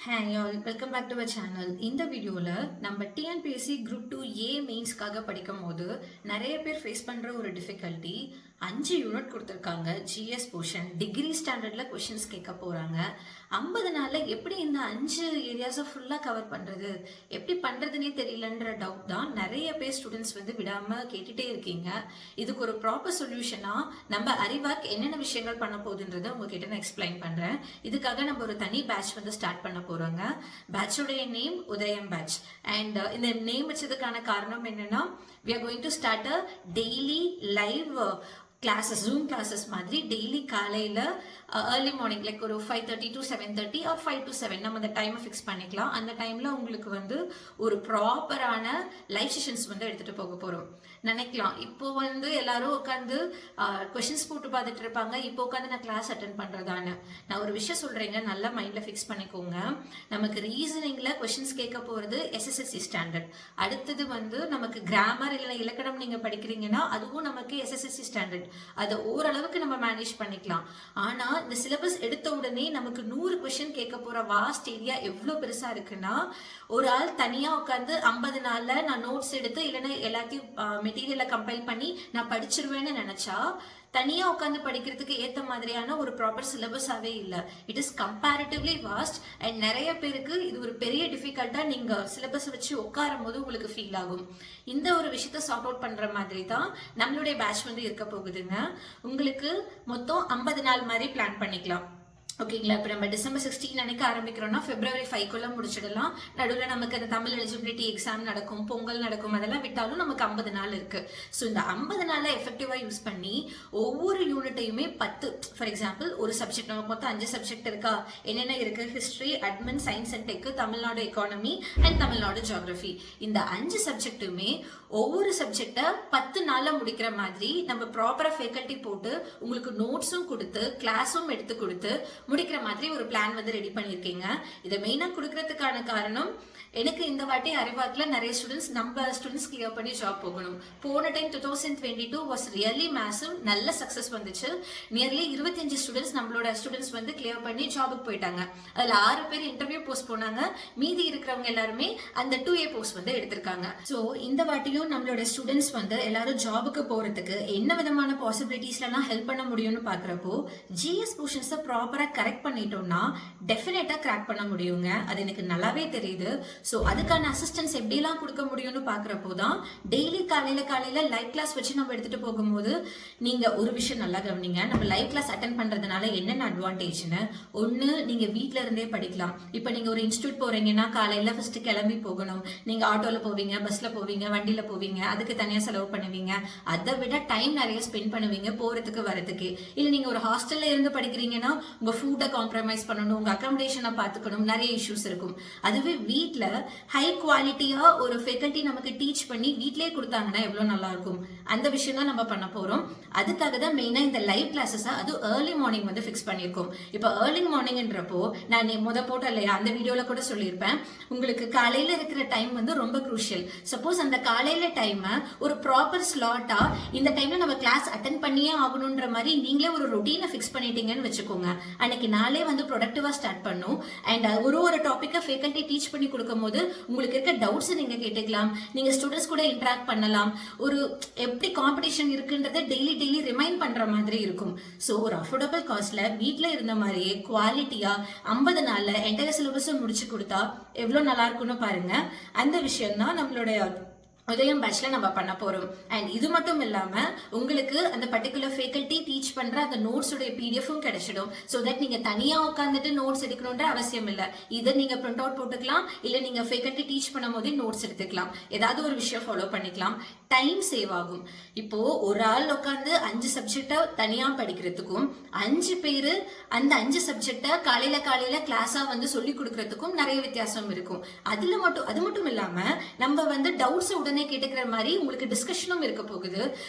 Hi all, welcome back to our channel. இந்த வீடியோல நம்ம டிஎன்பிஎஸ்சி குரூப் 2A மெயின்ஸ்க்காக படிக்கும் போது நிறைய பேர் ஃபேஸ் பண்ற ஒரு டிஃபிகல்ட்டி 5 யூனிட் கொடுத்துருக்காங்க. ஜிஎஸ் போர்ஷன் டிகிரி ஸ்டாண்டர்ட்ல கொஸ்டின்ஸ் கேட்க போறாங்க. 50 நாள்ல எப்படி இந்த 5 ஏரியாஸை ஃபுல்லா கவர் பண்றது, எப்படி பண்றதுன்னே தெரியலன்ற டவுட் தான் நிறைய பேர் ஸ்டூடெண்ட்ஸ் விடாம கேட்டுட்டே இருக்கீங்க. இதுக்கு ஒரு ப்ராப்பர் சொல்யூஷனா நம்ம அறிவாக் என்னென்ன விஷயங்கள் பண்ண போகுதுன்றதை உங்ககிட்ட நான் எக்ஸ்பிளைன் பண்றேன். இதுக்காக நம்ம ஒரு தனி பேட்ச் ஸ்டார்ட் பண்ண போறாங்க. பேட்சோடைய நேம் உதயம் பேட்ச். அண்ட் இந்த நேம் வச்சதுக்கான காரணம் என்னன்னா, we are going to start a daily live classes, Zoom classes மாதிரி டெய்லி காலையில் ஏர்லி மார்னிங் லைக் ஒரு 5:30 to 7:30 ஆர் 5 to 7 நம்ம அந்த டைமை ஃபிக்ஸ் பண்ணிக்கலாம். அந்த டைமில் உங்களுக்கு ஒரு ப்ராப்பரான லைவ் செஷன்ஸ் எடுத்துகிட்டு போக போகிறோம். நினைக்கலாம் இப்போ எல்லாரும் உட்காந்து கொஷின்ஸ் போட்டு பார்த்துட்டு இருப்பாங்க, இப்போ உட்காந்து நான் கிளாஸ் அட்டன் பண்ணுறதான்னு. நான் ஒரு விஷயம் சொல்கிறேங்க, நல்லா மைண்டில் ஃபிக்ஸ் பண்ணிக்கோங்க. நமக்கு ரீசனிங்கில் கொஷின்ஸ் கேட்க போகிறது எஸ்எஸ்எஸ்சி ஸ்டாண்டர்ட். அடுத்தது நமக்கு கிராமர் இல்லைன்னா இலக்கணம் நீங்கள் படிக்கிறீங்கன்னா அதுவும் நமக்கு எஸ்எஸ்எஸ்சி ஸ்டாண்டர்ட். அதை ஓரளவுக்கு நம்ம மேனேஜ் பண்ணிக்கலாம். ஆனா இந்த சிலபஸ் எடுத்த உடனே நமக்கு 100 கொஸ்டின் கேட்க போற வாஸ்ட் ஏரியா எவ்வளவு பெருசா இருக்குன்னா, ஒரு ஆள் தனியா உட்காந்து 50 நாள்ல நான் நோட்ஸ் எடுத்து இல்லைன்னா எல்லாத்தையும் மெட்டீரியலை கம்பைல் பண்ணி நான் படிச்சிருவேன்னு நினைச்சா தனியா உட்காந்து படிக்கிறதுக்கு ஏத்த மாதிரியான ஒரு ப்ராப்பர் சிலபஸாவே இல்லை. It is comparatively vast and நிறைய பேருக்கு இது ஒரு பெரிய டிஃபிகல்ட்டா நீங்க சிலபஸ் வச்சு உட்காரும் போது உங்களுக்கு ஃபீல் ஆகும். இந்த ஒரு விஷயத்த சார்ட் அவுட் பண்ற மாதிரி தான் நம்மளுடைய பேட்ச் இருக்க போகுதுங்க. உங்களுக்கு மொத்தம் 50 நாள் மாதிரி பிளான் பண்ணிக்கலாம். ஓகேங்களா? இப்போ நம்ம டிசம்பர் 16 அன்னைக்கு ஆரம்பிக்கிறோம்னா February 5 முடிச்சிடலாம். நடுவில் நமக்கு அந்த தமிழ் எலிஜிபிலிட்டி எக்ஸாம் நடக்கும், பொங்கல் நடக்கும், அதெல்லாம் விட்டாலும் நமக்கு 50 நாள் இருக்கு. ஸோ இந்த 50 நாளை எஃபெக்டிவா யூஸ் பண்ணி ஒவ்வொரு யூனிட்டையுமே 10, ஃபார் எக்ஸாம்பிள் ஒரு சப்ஜெக்ட் நமக்கு மொத்தம் 5 சப்ஜெக்ட் இருக்கா, என்னென்ன இருக்கு, history, admin, science and tech, Tamil Nadu economy and Tamil Nadu geography. இந்த 5 சப்ஜெக்ட்டுமே ஒவ்வொரு சப்ஜெக்டை 10 நாள்ல முடிக்கிற மாதிரி நம்ம ப்ராப்பரா ஃபேக்கல்ட்டி போட்டு உங்களுக்கு நோட்ஸும் கொடுத்து கிளாஸும் எடுத்து கொடுத்து முடிக்கிற மாதிரி ஒரு பிளான் ரெடி பண்ணியிருக்கீங்க. இதை மெயினா கொடுக்கறதுக்கான காரணம், எனக்கு இந்த வாட்டி அறிவாக்குல நிறைய நம்ம ஸ்டூடெண்ட்ஸ் கிளியர் பண்ணி ஜாப் போகணும். போன டைம் 2022 வாஸ் ரியலி மேசிவ், நல்ல சக்சஸ் வந்துச்சு. நியர்லி 25 ஸ்டூடெண்ட்ஸ் நம்மளோட ஸ்டூடெண்ட்ஸ் கிளியர் பண்ணி ஜாபுக்கு போயிட்டாங்க. அதுல 6 பேர் இன்டர்வியூ போஸ்ட் போனாங்க, மீதி இருக்கிறவங்க எல்லாருமே அந்த 2A போஸ்ட் எடுத்திருக்காங்க. ஸோ இந்த வாட்டியும் நம்மளோட ஸ்டூடெண்ட்ஸ் எல்லாரும் ஜாபுக்கு போறதுக்கு என்ன விதமான பாசிபிலிட்டிஸ்லாம் ஹெல்ப் பண்ண முடியும்னு பாக்குறப்போ, ஜிஎஸ் போர்ஷன்ஸை ப்ராப்பரா கரெக்ட் பண்ணிட்டோம்னா டெஃபினட்டா கிராக் பண்ண முடியுங்க. அது எனக்கு நல்லாவே தெரியுது. ஸோ அதுக்கான அசிஸ்டன்ஸ் எப்படிலாம் கொடுக்க முடியும்னு பாக்குறப்போ தான் டெய்லி காலையில லைவ் கிளாஸ் வச்சு நம்ம எடுத்துட்டு போகும்போது, நீங்க ஒரு விஷயம் நல்லா கவனிங்க. நம்ம லைவ் கிளாஸ் அட்டன் பண்றதுனால என்னென்ன அட்வான்டேஜ்னு, ஒன்னு நீங்க வீட்ல இருந்தே படிக்கலாம். இப்போ நீங்க ஒரு இன்ஸ்டியூட் போறீங்கன்னா காலையில ஃபர்ஸ்ட் கிளம்பி போகணும். நீங்க ஆட்டோல போவீங்க, பஸ்ல போவீங்க, வண்டியில போவீங்க, அதுக்கு தனியா செலவு பண்ணுவீங்க. அதை விட டைம் நிறைய ஸ்பெண்ட் பண்ணுவீங்க போறதுக்கு வரதுக்கு. இல்ல நீங்க ஒரு ஹாஸ்டல்ல இருந்து படிக்கிறீங்கன்னா உங்க ஃபுட்டை காம்ப்ரமைஸ் பண்ணணும், உங்க அகாமடேஷனை பார்த்துக்கணும், நிறைய இஷ்யூஸ் இருக்கும். அதுவே வீட்ல ஹை குவாலிட்டியா ஒரு ஃபேக்கல்ட்டி நமக்கு டீச் பண்ணி வீட்லயே கொடுத்தாங்கன்னா எவ்வளவு நல்லா இருக்கும். அந்த விஷயம் தான் நம்ம பண்ண போறோம். அதுக்காக தான் மெயினா இந்த லைவ் கிளாஸஸ் அது ஏர்லி மார்னிங் ஃபிக்ஸ் பண்ணியிருக்கோம். இப்போ ஏர்லி மார்னிங்ன்றப்போ நான் போட்ட இல்லையா, அந்த வீடியோல கூட சொல்லியிருப்பேன், உங்களுக்கு காலையில இருக்கிற டைம் ரொம்ப குரூஷியல். சப்போஸ் அந்த காலையில டைம் ஒரு ப்ராப்பர் ஸ்லாட்டா இந்த டைம்ல நம்ம கிளாஸ் அட்டன் பண்ணியே ஆகணும்ன்ற மாதிரி நீங்களே ஒரு ரொட்டீனை ஃபிக்ஸ் பண்ணிட்டீங்கன்னு வச்சுக்கோங்க. அன்னைக்கு நாளே ப்ரொடக்டிவா ஸ்டார்ட் பண்ணும். அண்ட் ஒரு டாபிக்கை ஃபேக்கல்ட்டி டீச் பண்ணி கொடுக்கும் போது உங்களுக்கு இருக்க டவுட்ஸ் நீங்க கேட்டுக்கலாம், நீங்க ஸ்டூடெண்ட்ஸ் கூட இன்டராக்ட் பண்ணலாம். ஒரு எப்படி காம்படிஷன் இருக்குன்றதை டெய்லி ரிமைண்ட் பண்ற மாதிரி இருக்கும். ஸோ ஒரு அஃபோர்டபுள் காஸ்ட்ல வீட்ல இருந்த மாதிரியே குவாலிட்டியா 50 நாள்ல என்டையர் சிலபஸும் முடிச்சு கொடுத்தா எவ்வளவு நல்லா இருக்கும்னு பாருங்க. அந்த விஷயம் தான் நம்மளுடைய உதயம் பேட்ச்ல நம்ம பண்ண போறோம். அண்ட் இது மட்டும் இல்லாம உங்களுக்கு அந்த பர்டிகுலர் ஃபேக்கல்ட்டி டீச் பண்ற அந்த நோட்ஸ் உடைய பிடிஎஃப்பும் கிடைச்சிடும். ஸோ தட் நீங்க தனியா உட்காந்துட்டு நோட்ஸ் எடுக்கணும்ன்ற அவசியம் இல்லை. இதை நீங்க பிரிண்ட் அவுட் போட்டுக்கலாம், இல்ல நீங்க ஃபேக்கல்ட்டி டீச் பண்ணும் போதே நோட்ஸ் எடுத்துக்கலாம். ஏதாவது ஒரு விஷயம் ஃபாலோ பண்ணிக்கலாம். டைம் சேவ் ஆகும். இப்போ ஒரு ஆள் உட்காந்து 5 சப்ஜெக்டை தனியா படிக்கிறதுக்கும் 5 பேரு அந்த 5 சப்ஜெக்டை காலையில கிளாஸா சொல்லி கொடுக்கறதுக்கும் நிறைய வித்தியாசம் இருக்கும். அது மட்டும் இல்லாம நம்ம டவுட்ஸ் உடனே உடனே கேட்டுக்கிற மாதிரி உங்களுக்கு டிஸ்கஷனும் இருக்க போகுது.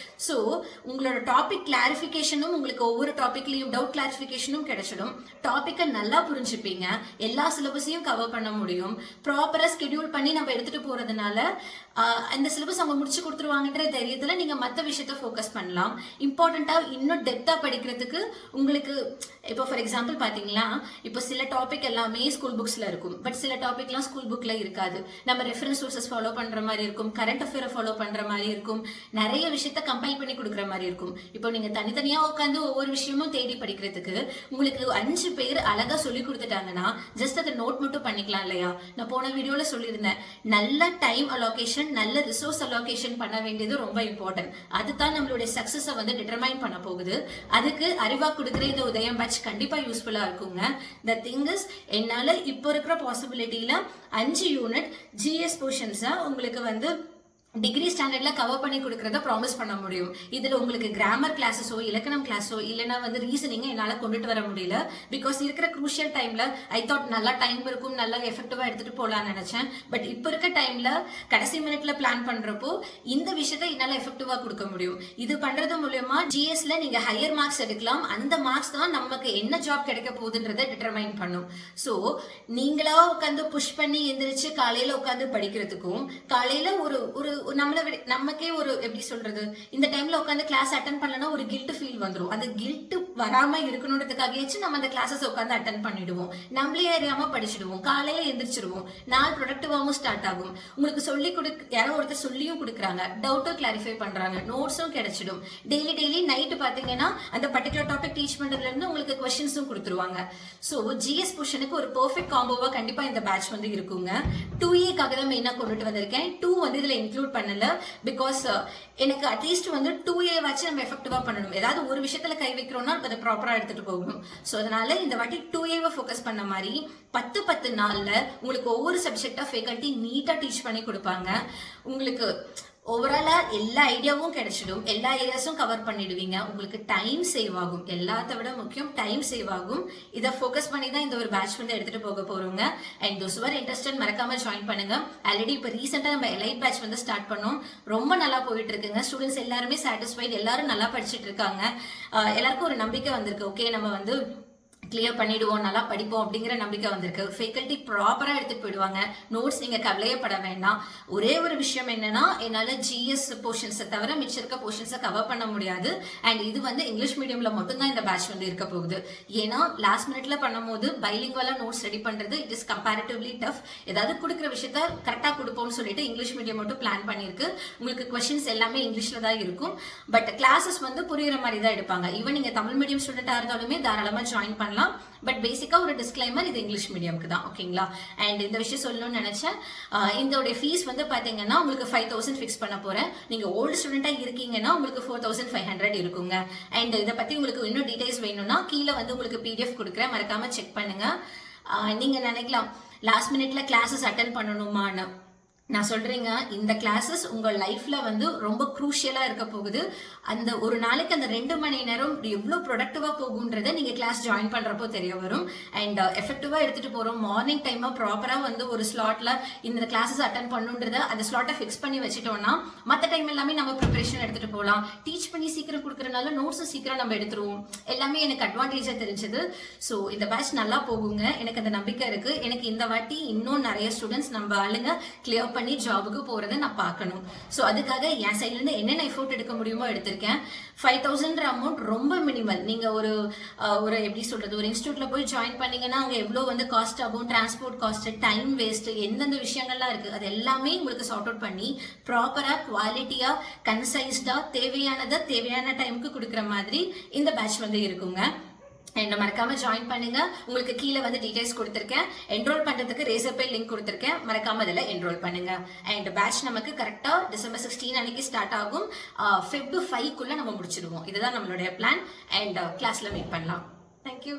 ஸோ உங்களோட டாபிக் கிளாரிஃபிகேஷனும் உங்களுக்கு ஒவ்வொரு டாபிக்லையும் டவுட் கிளாரிஃபிகேஷனும் கிடைச்சிடும். டாப்பிக்கை நல்லா புரிஞ்சுப்பீங்க, எல்லா சிலபஸையும் கவர் பண்ண முடியும். ப்ராப்பராக ஸ்கெடியூல் பண்ணி நம்ம எடுத்துகிட்டு போகிறதுனால இந்த சிலபஸ் அவங்க முடிச்சு கொடுத்துருவாங்கன்ற தைரியத்தில் நீங்கள் மற்ற விஷயத்த ஃபோக்கஸ் பண்ணலாம். இம்பார்ட்டண்ட்டாக இன்னும் டெப்த்தாக படிக்கிறதுக்கு உங்களுக்கு இப்போ ஃபார் எக்ஸாம்பிள் பார்த்தீங்கன்னா, இப்போ சில டாபிக் எல்லாமே ஸ்கூல் புக்ஸில் இருக்கும், பட் சில டாபிக்லாம் ஸ்கூல் புக்கில் இருக்காது. நம்ம ரெஃபரன்ஸ் சோர்சஸ் ஃபாலோ பண்ணுற மாதிரி இருக்கும், கரண்ட் அஃபேரை ஃபாலோ பண்ணுற மாதிரி இருக்கும், நிறைய விஷயத்த கம்பைல் பண்ணி கொடுக்குற மாதிரி இருக்கும். இப்போ நீங்கள் தனித்தனியாக உட்காந்து ஒவ்வொரு விஷயமும் தேடி படிக்கிறதுக்கு உங்களுக்கு 5 பேர் அழகாக சொல்லி கொடுத்துட்டாங்கன்னா ஜஸ்ட் அதை நோட் மட்டும் பண்ணிக்கலாம் இல்லையா? நான் போன வீடியோவில் சொல்லியிருந்தேன், நல்ல டைம் அலோகேஷன், நல்ல ரிசோர்ஸ் அலோகேஷன் பண்ண வேண்டியது ரொம்ப இம்பார்ட்டன்ட். அதுதான் நம்மளுடைய சக்ஸஸை வந்து டிட்டர்மைன் பண்ண போகுது. அதுக்கு அறிவா கொடுக்குற இந்த உதயம் பேட்ச் கண்டிப்பா யூஸ்ஃபுல்லா இருக்குங்க. த திங் இஸ், என்னால இப்போ இருக்கிற பாசிபிலிட்டியில 5 யூனிட் ஜிஎஸ் போர்ஷன்ஸை உங்களுக்கு வந்து டிகிரி ஸ்டாண்டர்ட்ல கவர் பண்ணி கொடுக்கறத ப்ராமிஸ் பண்ண முடியும். இதுல உங்களுக்கு கிராமர் கிளாஸஸோ இலக்கணம் கிளாஸோ இல்லைன்னா வந்து ரீசனிங்க என்னால கொண்டுட்டு வர முடியல. பிகாஸ் இருக்கிற குரூஷியல் டைம்ல ஐ தாட் நல்லா டைம் இருக்கும், நல்லா எஃபெக்டிவா எடுத்துட்டு போலாம்னு நினைச்சேன். பட் இப்போ இருக்க டைம்ல கடைசி மினிட்ல பிளான் பண்றப்போ இந்த விஷயத்த என்னால எஃபெக்டிவா கொடுக்க முடியும். இது பண்றது மூலமா ஜிஎஸ்ல நீங்க ஹையர் மார்க்ஸ் எடுக்கலாம். அந்த மார்க்ஸ் தான் நமக்கு என்ன ஜாப் கிடைக்க போகுதுன்றதை டிட்டர்மைன் பண்ணும். ஸோ நீங்களா உட்காந்து புஷ் பண்ணி எந்திரிச்சு காலையில உட்காந்து படிக்கிறதுக்கும், காலையில ஒரு நமக்கே ஒரு எப்படி சொல்றது, இந்த டைம்ல உட்காந்து கிளாஸ் அட்டன் பண்ணலன்னா ஒரு கில்ட் ஃபீல் வந்துடும். அந்த கில்ட் வராம இருக்கணுன்றதுக்காகச்சும் நம்ம அந்த கிளாஸஸ் உட்காந்து அட்டன் பண்ணிடுவோம், நம்மளே அறியாம படிச்சிடுவோம், காலையில எந்திரிச்சிருவோம், நாள் ப்ரொடக்டிவாகவும் ஸ்டார்ட் ஆகும். உங்களுக்கு சொல்லி யாரோ ஒருத்தர் சொல்லியும் கொடுக்குறாங்க, டவுட்டும் கிளாரிஃபை பண்றாங்க, நோட்ஸும் கிடைச்சிடும். டெய்லி நைட்டு பாத்தீங்கன்னா அந்த பர்டிகுலர் டாபிக் டீச் பண்றதுல இருந்து உங்களுக்கு கொஸ்டின்ஸும் கொடுத்துருவாங்க. ஸோ ஜிஎஸ் போர்ஷனுக்கு ஒரு பெர்ஃபெக்ட் காம்போவா கண்டிப்பா இந்த பேட்ச் வந்து இருக்குங்க. 2A தான் மெயினா கொண்டுட்டு வந்திருக்கேன். 2 வந்து இதுல இன்க்ளூட் பண்ணல. பிகாஸ் எனக்கு அட்லீஸ்ட் வந்து 2A வச்சு நம்ம எஃபெக்டிவா பண்ணணும். ஏதாவது ஒரு விஷயத்துல கை வைக்கிறோம்னா அதை ப்ராப்பரா எடுத்துட்டு போகணும். ஸோ அதனால இந்த வாட்டி 2A ஃபோக்கஸ் பண்ண மாதிரி 10 நாள்ல உங்களுக்கு ஒவ்வொரு சப்ஜெக்டா ஃபேக்கல்ட்டி நீட்டா டீச் பண்ணி கொடுப்பாங்க. உங்களுக்கு ஓவராலா எல்லா ஐடியாவும் கிடைச்சிடும், எல்லா ஏரியாஸும் கவர் பண்ணிடுவீங்க. உங்களுக்கு டைம் சேவ் ஆகும், எல்லாத்த விட முக்கியம் டைம் சேவ் ஆகும். இதை ஃபோக்கஸ் பண்ணி தான் இந்த ஒரு பேட்ச் வந்து எடுத்துட்டு போக போறோங்க. அண்ட் தோஸ் ஆர் இன்ட்ரெஸ்டட் மறக்காம ஜாயின் பண்ணுங்க. ஆல்ரெடி இப்போ ரீசெண்டா நம்ம எலைட் பேட்ச் வந்து ஸ்டார்ட் பண்ணோம், ரொம்ப நல்லா போயிட்டு இருக்குங்க. ஸ்டூடெண்ட்ஸ் எல்லாருமே சாட்டிஸ்ஃபைட், எல்லாரும் நல்லா படிச்சுட்டு இருக்காங்க. எல்லாருக்கும் ஒரு நம்பிக்கை வந்திருக்கு, ஓகே நம்ம வந்து கிளியர் பண்ணிடுவோம், நல்லா படிப்போம் அப்படிங்கிற நம்பிக்கை வந்திருக்கு. ஃபேக்கல்ட்டி ப்ராப்பராக எடுத்துட்டு போயிடுவாங்க. நோட்ஸ் நீங்கள் கவலையப்பட வேண்டாம். ஒரே ஒரு விஷயம் என்னன்னா, என்னால் ஜிஎஸ் போர்ஷன்ஸை தவிர மிச்சம் இருக்க போர்ஷன்ஸை கவர் பண்ண முடியாது. அண்ட் இது வந்து இங்கிலீஷ் மீடியம்ல மட்டும்தான் இந்த பேட்ச் வந்து இருக்க போகுது. ஏன்னா லாஸ்ட் மினிட்ல பண்ணும்போது பைலிங்குவலா நோட்ஸ் ரெடி பண்றது இட் இஸ் கம்பேரிட்டிவ்லி டஃப். ஏதாவது கொடுக்குற விஷயத்த கரெக்டாக கொடுப்போம்னு சொல்லிட்டு இங்கிலீஷ் மீடியம் மட்டும் பிளான் பண்ணியிருக்கு. உங்களுக்கு கொஸ்டின்ஸ் எல்லாமே இங்கிலீஷ்ல தான் இருக்கும். பட் கிளாஸஸ் வந்து புரியுற மாதிரி தான் எடுப்பாங்க. ஈவன் நீங்கள் தமிழ் மீடியம் ஸ்டூடெண்டாக இருந்தாலுமே தாராளமாக ஜாயின் பண்ணலாம். பட் பேசிக்கா ஒரு டிஸ்க்ளைமர், இது இங்கிலீஷ் மீடியம்க்கு தான், ஓகேங்களா? அண்ட் இந்த விஷயம் சொல்லணும்னு நினைச்சேன். இதோட ஃபீஸ் வந்து பாத்தீங்கன்னா உங்களுக்கு 5000 ஃபிக்ஸ் பண்ண போறேன். நீங்க ஓல்டு ஸ்டூடெண்டா இருக்கீங்கன்னா உங்களுக்கு 4500 இருக்குங்க. அண்ட் இதை பத்தி உங்களுக்கு இன்னும் டீடைல்ஸ் வேணும்னா கீழே வந்து உங்களுக்கு PDF கொடுக்குறேன், மறக்காம செக் பண்ணுங்க. நீங்க நினைக்கலாம் லாஸ்ட் மினிட்ல கிளாஸஸ் அட்டென்ட் பண்ணணுமான்னு. நான் சொல்றேங்க, இந்த கிளாஸஸ் உங்க லைஃப்ல வந்து ரொம்ப குரூஷியலா இருக்க போகுது. அந்த ஒரு நாளைக்கு அந்த 2 மணி நேரம் எவ்வளவு ப்ரொடக்டிவா போகுன்றதை நீங்க கிளாஸ் ஜாயின் பண்றப்போ தெரிய வரும். அண்ட் எஃபெக்டிவா எடுத்துட்டு போறோம். மார்னிங் டைமா ப்ராப்பரா வந்து ஒரு ஸ்லாட்ல இந்த கிளாஸஸ் அட்டன் பண்ணுன்றத அந்த ஸ்லாட்டை ஃபிக்ஸ் பண்ணி வச்சுட்டோம்னா மற்ற டைம் எல்லாமே நம்ம ப்ரிப்பரேஷன் எடுத்துட்டு போகலாம். டீச் பண்ணி சீக்கிரம் கொடுக்கறதுனால நோட்ஸும் சீக்கிரம் நம்ம எடுத்துருவோம். எல்லாமே எனக்கு அட்வான்டேஜா தெரிஞ்சது. ஸோ இந்த பேட்ச் நல்லா போகுங்க, எனக்கு அந்த நம்பிக்கை இருக்கு. எனக்கு இந்த வாட்டி இன்னும் நிறைய ஸ்டூடெண்ட்ஸ் நம்ம ஆளுங்க கிளியர் பண்ணி ஜாபுக்கு போறதை நான் பார்க்கணும். ஸோ அதுக்காக என் சைட்ல இருந்து என்னென்ன எஃபோர்ட் எடுக்க முடியுமோ எடுத்திருக்கேன். 5000 அமௌண்ட் ரொம்ப மினிமல். நீங்க ஒரு எப்படி சொல்றது, ஒரு இன்ஸ்டியூட்ல போய் ஜாயின் பண்ணீங்கன்னா அங்க எவ்வளவு வந்து காஸ்ட் ஆகும், டிரான்ஸ்போர்ட் காஸ்ட், டைம் வேஸ்ட், எந்தெந்த விஷயங்கள்லாம் இருக்கு அது எல்லாமே உங்களுக்கு சார்ட் அவுட் பண்ணி ப்ராப்பரா குவாலிட்டியா கன்சைஸ்டா தேவையான டைமுக்கு கொடுக்குற மாதிரி இந்த பேட்ச் வந்து இருக்குங்க. என்ன மறக்காம ஜாயின் பண்ணுங்க. உங்களுக்கு கீழே வந்து டீடைல்ஸ் கொடுத்துருக்கேன். என்ரோல் பண்றதுக்கு ரேசர்பே லிங்க் கொடுத்துருக்கேன், மறக்காம அதில் என்ரோல் பண்ணுங்க. அண்ட் பேட்ச் நமக்கு கரெக்டா December 16 அன்னைக்கு ஸ்டார்ட் ஆகும். Feb 5 நம்ம முடிச்சிடுவோம். இதுதான் நம்மளுடைய பிளான். அண்ட் கிளாஸ்ல மீட் பண்ணலாம். தேங்க்யூ.